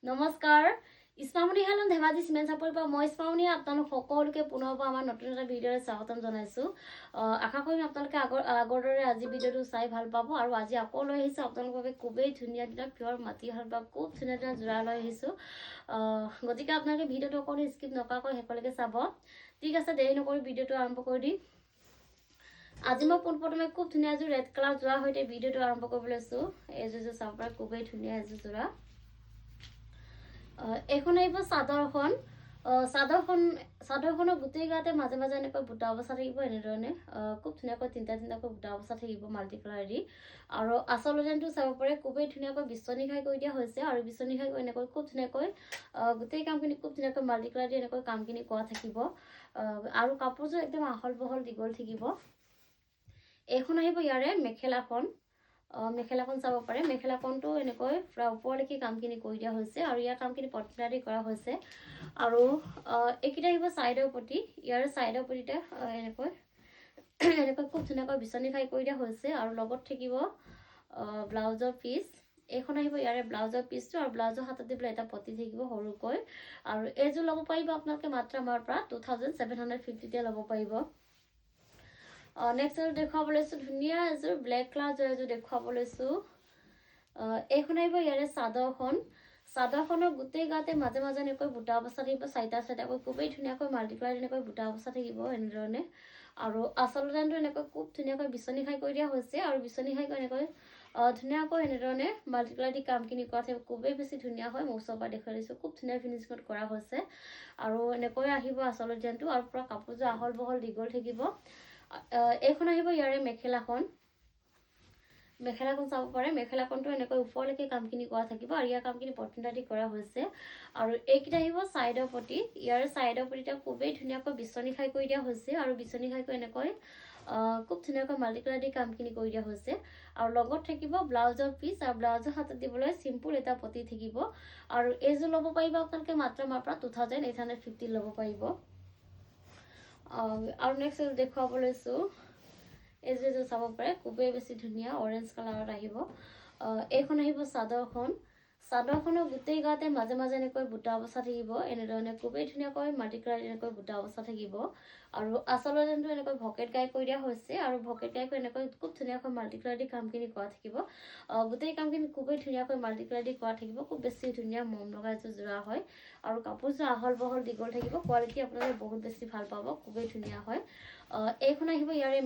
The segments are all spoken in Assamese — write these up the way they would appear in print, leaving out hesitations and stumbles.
নমস্কাৰ ইছমামনি হেলন ধেমাজি সিমেন্ট চাপৰিৰ পৰা মই ইছমামনি আপোনালোক সকলোকে পুনৰবাৰ আমাৰ নতুন এটা ভিডিঅ'ৰে স্বাগতম জনাইছো আশা কৰিম আপোনালোকে আগৰ দৰে আজি ভিডিঅ'টো চাই ভাল পাব আৰু আজি আকৌ লৈ আহিছো আপোনালোকৰ বাবে খুবেই ধুনীয়া ধুনীয়া পিয়ৰ মাটি হাল বা খুব ধুনীয়া ধুনীয়া যোৰা লৈ আহিছো গতিকে আপোনালোকে ভিডিঅ'টো অকণো স্কিপ নকৰাকৈ শেষলৈকে চাব ঠিক আছে দেৰি নকৰি ভিডিঅ'টো আৰম্ভ কৰি দিম আজি মই পোনপ্ৰথমে খুব ধুনীয়া এযোৰ ৰেড কালাৰ যোৰা সৈতে ভিডিঅ'টো আৰম্ভ কৰিব লৈছো এইযোৰ চাব পৰা খুবেই ধুনীয়া এযোৰ যোৰা এখন আহিব চাদৰখন চাদৰখনৰ গোটেই গাতে মাজে মাজে এনেকৈ বুটা অৱস্থা থাকিব এনেধৰণে খুব ধুনীয়াকৈ তিনিটাকৈ বুটা অৱস্থা থাকিব মাল্টি কালাৰেদি আৰু আচল ডিজাইনটো চাব পাৰে খুবেই ধুনীয়াকৈ বিচনী খাই কৰি দিয়া হৈছে আৰু বিচনী খাই এনেকৈ খুব ধুনীয়াকৈ গোটেই কামখিনি খুব ধুনীয়াকৈ মাল্টি কালাৰেদি এনেকৈ কামখিনি কৰা থাকিব আৰু কাপোৰযোৰ একদম আহল বহল দীঘল থাকিব এইখন আহিব ইয়াৰে মেখেলাখন মেখেলাখন চাব পাৰে মেখেলাখনটো এনেকৈ পুৰা ওপৰলৈকে কামখিনি কৰি দিয়া হৈছে আৰু ইয়াৰ কামখিনি পট্টাদি কৰা হৈছে আৰু এইকেইটা আহিব চাইডৰ প্ৰতি ইয়াৰ চাইডৰ প্ৰতিতে এনেকৈ খুব ধুনীয়াকৈ বিচনী খাই কৰি দিয়া হৈছে আৰু লগত থাকিব ব্লাউজৰ পিচ এইখন আহিব ইয়াৰে ব্লাউজৰ পিচটো আৰু ব্লাউজৰ হাতত দিবলৈ এটা পতি থাকিব সৰুকৈ আৰু এইযোৰ ল'ব পাৰিব আপোনালোকে মাত্ৰ আমাৰ পৰা 2750 ল'ব পাৰিব নেক্সট এযোৰ দেখুৱাব লৈছো ধুনীয়া এযোৰ ব্লেক কালাৰ এযোৰ দেখুৱাব লৈছো এইখন আহিব ইয়াৰে চাদৰখনৰ গোটেই গাতে মাজে মাজে এনেকৈ বুটা অৱস্থা থাকিব চাৰিটাকৈ খুবেই ধুনীয়াকৈ মাল্টি কালাৰ এনেকৈ বুটা অৱস্থা থাকিব এনেধৰণে আৰু আচল ডিজাইনটো এনেকৈ খুব ধুনীয়াকৈ বিচনী খাই কৰি দিয়া হৈছে আৰু বিচনী খাই এনেকৈ ধুনীয়াকৈ এনেধৰণে মাল্টি কালাৰ দি কামখিনি কৰা থাকিব খুবেই বেছি ধুনীয়া হয় মই ওচৰৰ পৰা দেখুৱাই দিছোঁ খুব ধুনীয়া ফিনিচিঙত কৰা হৈছে আৰু এনেকৈ আহিব আচল ডিজাইনটো আৰু পুৰা কাপোৰযোৰ আহল বহল দীঘল থাকিব এইখন আহিব ইয়াৰে মেখেলাখন চাব পাৰে মেখেলাখনটো এনেকৈ ওপৰলৈকে কামখিনি কৰা থাকিব আৰু ইয়াৰ কামখিনি পট্টাদি কৰা হৈছে আৰু এইকেইটা আহিব চাইডৰ প্ৰতি ইয়াৰ চাইডৰ প্ৰতিটা খুবেই ধুনীয়াকৈ বিচনী খাই কৰি দিয়া হৈছে আৰু বিচনী খাই এনেকৈ খুব ধুনীয়াকৈ মাল্টি কালাৰ দি কামখিনি কৰি দিয়া হৈছে আৰু লগত থাকিব ব্লাউজৰ পিচ আৰু ব্লাউজৰ হাতত দিবলৈ চিম্পুল এটা পতি থাকিব আৰু এইযোৰ ল'ব পাৰিব আপোনালোকে মাত্ৰ আমাৰ পৰা 2850 ল'ব পাৰিব আৰু নেক্সট দেখুৱাব লৈছো এইযোৰ চাব পাৰে খুবেই বেছি ধুনীয়া অৰেঞ্জ কালাৰত আহিব এইখন আহিব চাদৰখনৰ গোটেই গাতে মাজে মাজে এনেকৈ বুটা অৱস্থা থাকিব এনেধৰণে খুবেই ধুনীয়াকৈ মাল্টি কালাৰ এনেকৈ বুটা অৱস্থা থাকিব আৰু আচল ডিজাইনটো এনেকৈ ভকেট গাই কৰি দিয়া হৈছে আৰু ভকেট গাই এনেকৈ খুব ধুনীয়াকৈ মাল্টি কালাৰ দি কামখিনি কৰা থাকিব গোটেই কামখিনি খুবেই ধুনীয়াকৈ মাল্টি কালাৰ দি কৰা থাকিব খুব বেছি ধুনীয়া মৰম লগা এযোৰ যোৰা হয় আৰু কাপোৰযোৰ আহল বহল দীঘল থাকিব কোৱালিটি আপোনালোকে বহুত বেছি ভাল পাব খুবেই ধুনীয়া হয় এইখন আহিব ইয়াৰে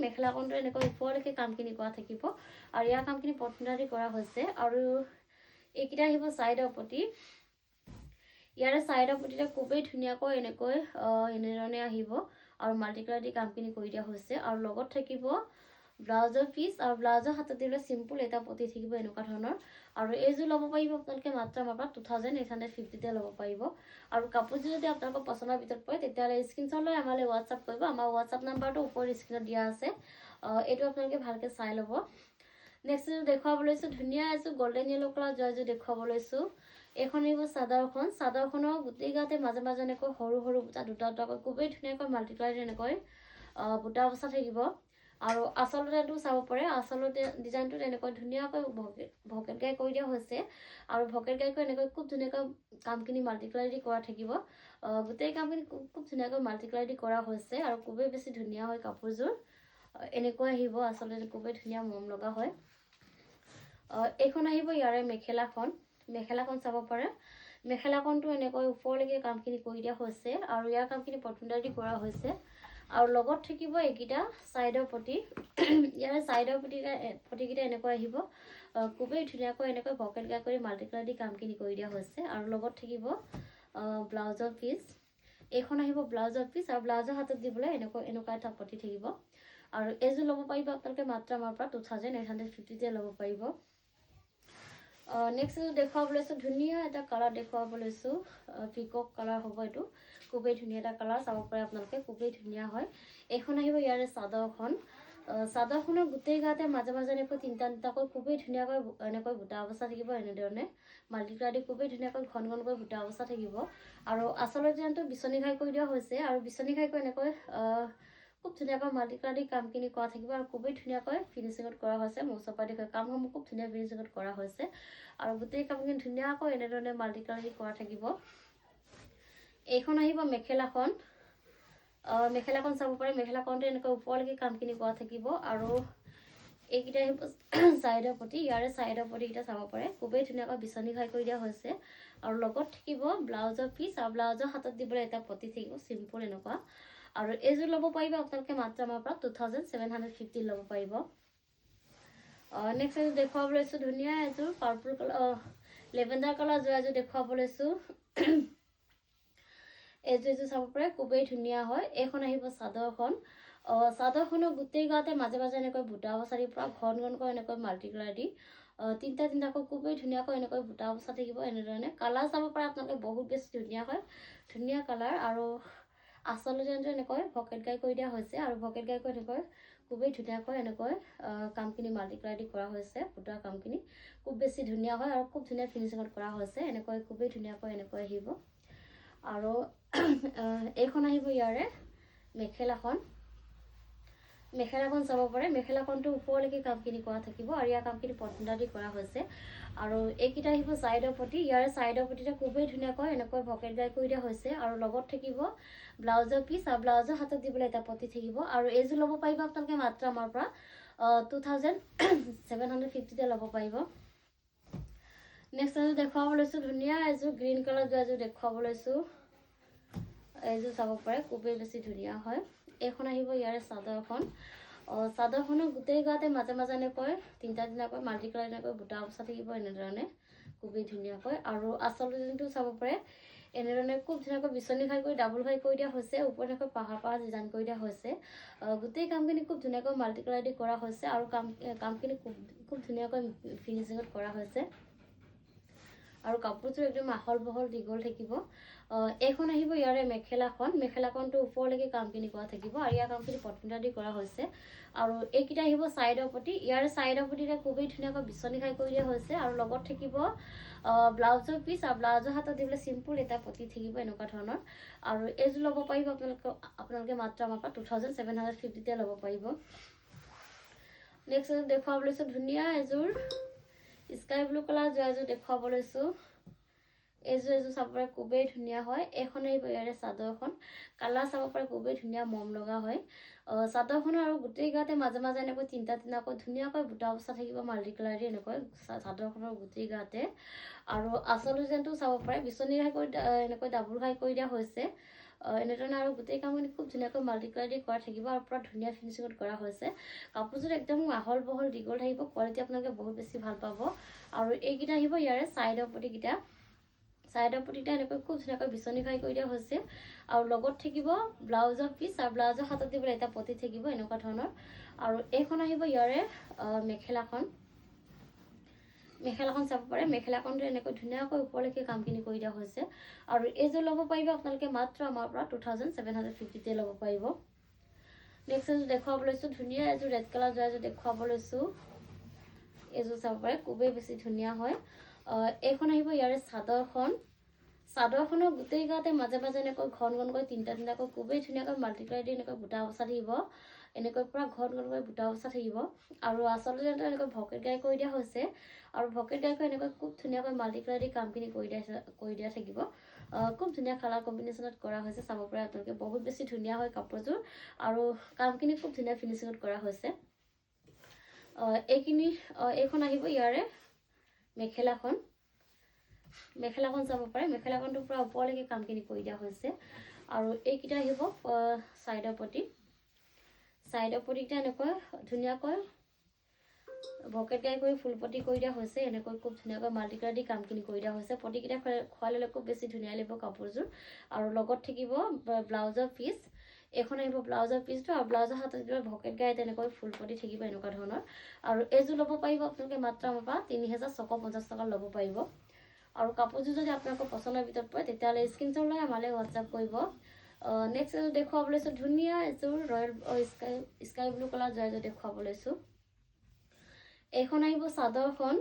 মেখেলাখনটো এনেকৈ ওপৰলৈকে কামখিনি কৰা থাকিব আৰু ইয়াৰ কামখিনি পট্টাদি কৰা হৈছে আৰু এইকেইটা আহিব চাইডৰ প্ৰতি ইয়াৰে চাইডৰ প্ৰতিটা খুবেই ধুনীয়াকৈ এনেধৰণে আহিব আৰু মাল্টি কালাৰ দি কামখিনি কৰি দিয়া হৈছে আৰু লগত থাকিব ব্লাউজৰ পিচ আৰু ব্লাউজৰ হাতত দিবলৈ চিম্পুল এটা পতি থাকিব এনেকুৱা ধৰণৰ আৰু এইযোৰ ল'ব পাৰিব আপোনালোকে মাত্ৰ আমাৰ পৰা 2850 ল'ব পাৰিব আৰু কাপোৰযোৰ যদি আপোনালোকৰ পচন্দৰ ভিতৰত পৰে তেতিয়াহ'লে স্ক্ৰীনশ্বট লৈ আমালৈ হোৱাটছআপ কৰিব আমাৰ হোৱাটছআপ নাম্বাৰটো ওপৰত স্ক্ৰীনত দিয়া আছে এইটো আপোনালোকে ভালকৈ চাই ল'ব নেক্সট এযোৰ দেখুৱাব লৈছো ধুনীয়া এযোৰ গল্ডেন য়েলো কালাৰ এযোৰ দেখুৱাব লৈছো এইখন আহিব চাদৰখনৰ গোটেই গাতে মাজে মাজে এনেকৈ সৰু সৰু বুটা দুটাকৈ খুবেই ধুনীয়াকৈ মাল্টি কালাৰ এনেকৈ বুটা অৱস্থা থাকিব আৰু আচল ডিজাইনটো চাব পাৰে আচল ডিজাইনটো এনেকৈ ধুনীয়াকৈ ভকেট গাই কৰি দিয়া হৈছে আৰু ভকেট গাইকৈ এনেকৈ খুব ধুনীয়াকৈ কামখিনি মাল্টি কালাৰ দি কৰা থাকিব গোটেই কামখিনি খুব ধুনীয়াকৈ মাল্টি কালাৰ দি কৰা হৈছে আৰু খুবেই বেছি ধুনীয়া হয় কাপোৰযোৰ এনেকৈ আহিব আচলতে খুবেই ধুনীয়া মৰম লগা হয় এইখন আহিব ইয়াৰে মেখেলাখন চাব পাৰে মেখেলাখনটো এনেকৈ ওপৰলৈকে কামখিনি কৰি দিয়া হৈছে আৰু ইয়াৰ কামখিনি পট্টাদি কৰা হৈছে আৰু লগত থাকিব এইকেইটা চাইডৰ প্ৰতি ইয়াৰে চাইডৰ প্ৰতিকেইটা এনেকৈ আহিব খুবেই ধুনীয়াকৈ এনেকৈ ভকেট গাই কৰি মাল্টি কালাৰ দি কামখিনি কৰি দিয়া হৈছে আৰু লগত থাকিব ব্লাউজৰ পিচ এইখন আহিব ব্লাউজৰ পিচ আৰু ব্লাউজৰ হাতত দিবলৈ এনেকুৱা এটা পতি থাকিব আৰু এইযোৰ ল'ব পাৰিব আপোনালোকে মাত্ৰ আমাৰ পৰা 2850 ল'ব পাৰিব নেক্সট দেখুৱাব লৈছো ধুনীয়া এটা কালাৰ দেখুৱাব লৈছো পিকক কালাৰ হ'ব এইটো খুবেই ধুনীয়া এটা কালাৰ চাব পাৰে আপোনালোকে খুবেই ধুনীয়া হয় এইখন আহিব ইয়াৰে চাদৰখনৰ গোটেই গাতে মাজে মাজে এনেকৈ তিনিটাকৈ খুবেই ধুনীয়াকৈ এনেকৈ বুটা অৱস্থা থাকিব এনেধৰণে মাল্টি কালাৰ দি খুবেই ধুনীয়াকৈ ঘনকৈ বুটা অৱস্থা থাকিব আৰু আচল ডিজাইনটো বিচনী খাই কৰি দিয়া হৈছে আৰু বিচনী খাই এনেকৈ খুব ধুনীয়াকৈ মাল্টি কালাৰ দি কামখিনি কৰা থাকিব আৰু খুবেই ধুনীয়াকৈ ফিনিচিঙত কৰা হৈছে। মোৰ ওচৰৰ পৰা দেখুৱাই কামসমূহ খুব ধুনীয়া ফিনিচিঙত কৰা হৈছে আৰু গোটেই কামখিনি ধুনীয়াকৈ এনেধৰণে মাল্টি কালাৰ দি কৰা থাকিব। এইখন আহিব মেখেলাখন। মেখেলাখন চাব পাৰে। মেখেলাখনতে এনেকৈ ওপৰলৈকে কামখিনি কৰা থাকিব আৰু এইকেইটা আহিব ছাইডৰ পতি। ইয়াৰে ছাইডৰ পতিকেইটা চাব পাৰে খুবেই ধুনীয়াকৈ বিচনী ঘাই কৰি দিয়া হৈছে আৰু লগত থাকিব ব্লাউজৰ পিচ আৰু ব্লাউজৰ হাতত দিবলৈ এটা পতি থাকিব চিম্পল এনেকুৱা। আৰু এইযোৰ ল'ব পাৰিব আপোনালোকে মাত্ৰ আমাৰ পৰা 2750 ল'ব পাৰিব। নেক্সট এযোৰ দেখুৱাব লৈছোঁ ধুনীয়া এযোৰ পাৰ্পল কালাৰ লেভেণ্ডাৰ কালাৰ এযোৰ দেখুৱাব লৈছোঁ। এইযোৰ চাব পাৰে খুবেই ধুনীয়া হয়। এইখন আহিব চাদৰখন। চাদৰখনৰ গোটেই গাতে মাজে মাজে এনেকৈ বুটা বচাৰি পৰা ঘনকৈ এনেকৈ মাল্টি কালাৰ দি তিনিটাকৈ খুবেই ধুনীয়াকৈ এনেকৈ বুটা বচা থাকিব। এনেধৰণে কালাৰ চাব পাৰে আপোনালোকে বহুত বেছি ধুনীয়া হয়, ধুনীয়া কালাৰ। আৰু আচলতে এনেকৈ ভকেট গাই কৰি দিয়া হৈছে আৰু ভকেট গাই কৰি এনেকৈ খুবেই ধুনীয়াকৈ এনেকৈ কামখিনি মাল্টি কালাৰ দি কৰা হৈছে। বুটাৰ কামখিনি খুব বেছি ধুনীয়া হয় আৰু খুব ধুনীয়া ফিনিচিঙত কৰা হৈছে। এনেকৈ খুবেই ধুনীয়াকৈ এনেকৈ আহিব। আৰু এইখন আহিব ইয়াৰে মেখেলাখন। মেখেলাখন চাব পাৰে। মেখেলাখনটো ওপৰলৈকে কামখিনি কৰা থাকিব আৰু ইয়াৰ কামখিনি পটন্দা দি কৰা হৈছে। আৰু এইকেইটা আহিব ছাইডৰ পতি। ইয়াৰে ছাইডৰ পতিতে খুবেই ধুনীয়াকৈ এনেকৈ ভকেট গাই কৰি দিয়া হৈছে আৰু লগত থাকিব ব্লাউজৰ পিচ আৰু ব্লাউজৰ হাতত দিবলৈ এটা পতি থাকিব। আৰু এইযোৰ ল'ব পাৰিব আপোনালোকে মাত্ৰ আমাৰ পৰা 2750 ল'ব পাৰিব। নেক্সট এযোৰ দেখুৱাব লৈছোঁ ধুনীয়া এযোৰ গ্ৰীণ কালাৰ এযোৰ দেখুৱাব লৈছোঁ। এইযোৰ চাব পাৰে খুবেই বেছি ধুনীয়া হয়। এইখন আহিব ইয়াৰে চাদৰখন। চাদৰখনৰ গোটেই গাতে মাজে মাজে এনেকৈ তিনিটাকৈ মাল্টি কালাৰ এনেকৈ বুটা বচা থাকিব এনেধৰণে খুবেই ধুনীয়াকৈ। আৰু আচলতে চাব পাৰে এনেধৰণে খুব ধুনীয়াকৈ বিচনী ঘাই কৰি ডাবুল ঘাই কৰি দিয়া হৈছে। ওপৰত এনেকৈ পাহাৰ ডিজাইন কৰি দিয়া হৈছে। গোটেই কামখিনি খুব ধুনীয়াকৈ মাল্টি কালাৰ দি কৰা হৈছে আৰু কামখিনি খুব ধুনীয়াকৈ ফিনিচিঙত কৰা হৈছে। আৰু কাপোৰযোৰ একদম আহল বহল দীঘল থাকিব। এইখন আহিব ইয়াৰে মেখেলাখন। মেখেলাখনটো ওপৰলৈকে কামখিনি কৰা থাকিব আৰু ইয়াৰ কামখিনি পটন্দা দি কৰা হৈছে। আৰু এইকেইটা আহিব ছাইডৰ পতি। ইয়াৰে ছাইডৰ পতিতে খুবেই ধুনীয়াকৈ বিচনী ঘাই কৰি দিয়া হৈছে আৰু লগত থাকিব ব্লাউজৰ পিচ আৰু ব্লাউজৰ হাতত দিবলৈ চিম্পল এটা পতি থাকিব এনেকুৱা ধৰণৰ। আৰু এইযোৰ ল'ব পাৰিব আপোনালোকে মাত্ৰ আমাৰ পৰা 2750 ল'ব পাৰিব। নেক্সট এযোৰ দেখুৱাব লৈছোঁ ধুনীয়া এযোৰ স্কাই ব্লু কালাৰ এযোৰ দেখুৱাব লৈছোঁ। এইযোৰ চাব পাৰে খুবেই ধুনীয়া হয়। এইখন আহিব ইয়াৰে চাদৰখন। কালাৰ চাব পাৰে খুবেই ধুনীয়া মম লগা হয়। চাদৰখনৰ আৰু গোটেই গাতে মাজে মাজে এনেকৈ তিনিটাকৈ ধুনীয়াকৈ বুটা বচা থাকিব মাল্টি কালাৰ দি এনেকৈ চাদৰখনৰ গোটেই গাতে। আৰু আচল ডিজাইনটো চাব পাৰে বিচনী ঘাই কৰি এনেকৈ ডাবুল ঘাই কৰি দিয়া হৈছে এনেধৰণে। আৰু গোটেই কামখিনি খুব ধুনীয়াকৈ মাল্টি কালাৰ দি কৰা থাকিব আৰু পুৰা ধুনীয়া ফিনিচিঙত কৰা হৈছে। কাপোৰযোৰ একদম আহল বহল দীঘল থাকিব। কোৱালিটি আপোনালোকে বহুত বেছি ভাল পাব। আৰু এইকেইটা আহিব ইয়াৰে ছাইডৰ পতিকেইটা। ছাইডৰ পতিকেইটা এনেকৈ খুব ধুনীয়াকৈ বিচনী ঘাই কৰি দিয়া হৈছে আৰু লগত থাকিব ব্লাউজৰ পিচ আৰু ব্লাউজৰ হাতত দিবলৈ এটা পতি থাকিব এনেকুৱা ধৰণৰ। আৰু এইখন আহিব ইয়াৰে মেখেলাখন। মেখেলাখন চাব পাৰে। মেখেলাখনটো এনেকৈ ধুনীয়াকৈ ওপৰলৈকে কামখিনি কৰি দিয়া হৈছে। আৰু এইযোৰ ল'ব পাৰিব আপোনালোকে মাত্ৰ আমাৰ পৰা 2750 ল'ব পাৰিব। নেক্সট এযোৰ দেখুৱাব লৈছোঁ ধুনীয়া এযোৰ ৰেড কালাৰ এযোৰ দেখুৱাব লৈছোঁ। এইযোৰ চাব পাৰে খুবেই বেছি ধুনীয়া হয়। এইখন আহিব ইয়াৰে চাদৰখন। চাদৰখনৰ গোটেই গাতে মাজে মাজে এনেকৈ ঘনকৈ তিনিটাকৈ খুবেই ধুনীয়াকৈ মাল্টি কালাৰ দি এনেকৈ বুটা বচা থাকিব। এনেকৈ পুৰা ঘনকৈ বুটা বচা থাকিব। আৰু আচলতে এনেকৈ ভকেট গাই কৰি দিয়া হৈছে আৰু ভকেট গাই কৰি এনেকৈ খুব ধুনীয়াকৈ মাল্টি কালাৰ দি কামখিনি কৰি দিয়া থাকিব। খুব ধুনীয়া কালাৰ কম্বিনেশ্যনত কৰা হৈছে। চাব পাৰে আপোনালোকে বহুত বেছি ধুনীয়া হয় কাপোৰযোৰ আৰু কামখিনি খুব ধুনীয়া ফিনিচিঙত কৰা হৈছে। এইখন আহিব ইয়াৰে মেখেলাখন। মেখেলাখন চাব পাৰে। মেখেলাখনটো পুৰা ওপৰলৈকে কামখিনি কৰি দিয়া হৈছে। আৰু এইকেইটা আহিব ছাইডৰ পতি। ছাইডৰ পতিকেইটা এনেকৈ ধুনীয়াকৈ ভকেট গাই কৰি ফুলপতি কৰি দিয়া হৈছে। এনেকৈ খুব ধুনীয়াকৈ মাল্টি কালাৰ দি কামখিনি কৰি দিয়া হৈছে। পতিকেইটা খোৱাই ল'লে খুব বেছি ধুনীয়া লাগিব কাপোৰযোৰ। আৰু লগত থাকিব ব্লাউজৰ পিচ। এইখন আহিব ব্লাউজৰ পিচটো আৰু ব্লাউজৰ হাতত ভকেট গাই তেনেকৈ ফুলপতি থাকিব এনেকুৱা ধৰণৰ। আৰু এইযোৰ ল'ব পাৰিব আপোনালোকে মাত্ৰ আমাৰ পৰা 3650 ল'ব পাৰিব। আৰু কাপোৰযোৰ যদি আপোনালোকৰ পচন্দৰ ভিতৰত পৰে তেতিয়াহ'লে স্ক্ৰীনশ্বট লৈ আমালৈ হোৱাটছআপ কৰিব। নেক্সট এযোৰ দেখুৱাব লৈছোঁ ধুনীয়া এযোৰ ৰয়েল স্কাই ব্লু কালাৰ এযোৰ দেখুৱাব লৈছোঁ। এইখন আহিব চাদৰখন।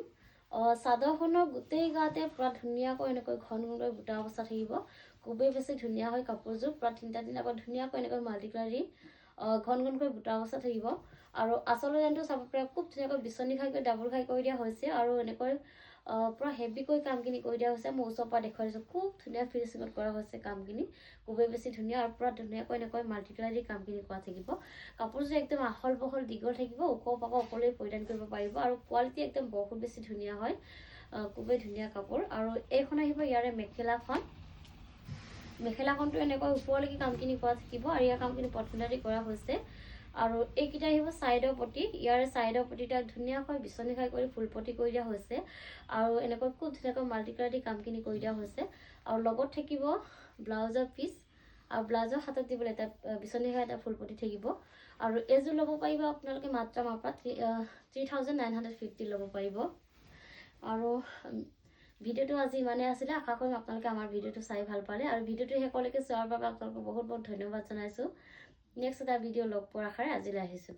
চাদৰখনৰ গোটেই গাতে পুৰা ধুনীয়াকৈ এনেকৈ ঘনকৈ বুটা বচা থাকিব। খুবেই বেছি ধুনীয়া হয় কাপোৰযোৰ। পুৰা তিনিটাকৈ ধুনীয়াকৈ এনেকৈ মাল্টি কালাৰ দি ঘন ঘনকৈ বুটা বচা থাকিব আৰু আচলৰ ডিজাইনটো চাব পাৰে খুব ধুনীয়াকৈ বিচনী খাইকৈ ডাবল খাই কৰি দিয়া হৈছে আৰু এনেকৈ পুৰা হেভিকৈ কামখিনি কৰি দিয়া হৈছে মই ওচৰৰ পৰা দেখুৱাই দিছোঁ খুব ধুনীয়া ফিনিচিঙত কৰা হৈছে কামখিনি খুবেই বেছি ধুনীয়া আৰু পুৰা ধুনীয়াকৈ এনেকৈ মাল্টিপ্লাই দি কামখিনি কৰা থাকিব কাপোৰযোৰ একদম আহল বহল দীঘল থাকিব ওখ পাক অকলেই পৰিধান কৰিব পাৰিব আৰু কোৱালিটি একদম বহুত বেছি ধুনীয়া হয় খুবেই ধুনীয়া কাপোৰ আৰু এইখন আহিব ইয়াৰে মেখেলাখনটো এনেকৈ ওপৰলৈকে কামখিনি কৰা থাকিব আৰু ইয়াৰ কামখিনি পট্টনেদি কৰা হৈছে আৰু এইকেইটা আহিব ছাইডৰ পটি ইয়াৰে ছাইডৰ পটিটা ধুনীয়াকৈ বিচনী খাই কৰি ফুল পটি কৰি দিয়া হৈছে আৰু এনেকৈ খুব ধুনীয়াকৈ মাল্টিপ্লাই দি কামখিনি কৰি দিয়া হৈছে আৰু লগত থাকিব ব্লাউজৰ পিচ আৰু ব্লাউজৰ হাতত দিবলৈ এটা বিচনী খাই এটা ফুল পটি থাকিব আৰু এইযোৰ ল'ব পাৰিব আপোনালোকে মাত্ৰ আমাৰ পৰা 3950 ল'ব পাৰিব আৰু ভিডিঅ'টো আজি ইমানেই আছিলে আশা কৰিম আপোনালোকে আমাৰ ভিডিঅ'টো চাই ভাল পালে আৰু ভিডিঅ'টো শেষলৈকে চোৱাৰ বাবে আপোনালোকক বহুত বহুত ধন্যবাদ জনাইছোঁ নেক্সট এটা ভিডিঅ' লগ পোৱাৰ আশাৰে আজিলৈ আহিছোঁ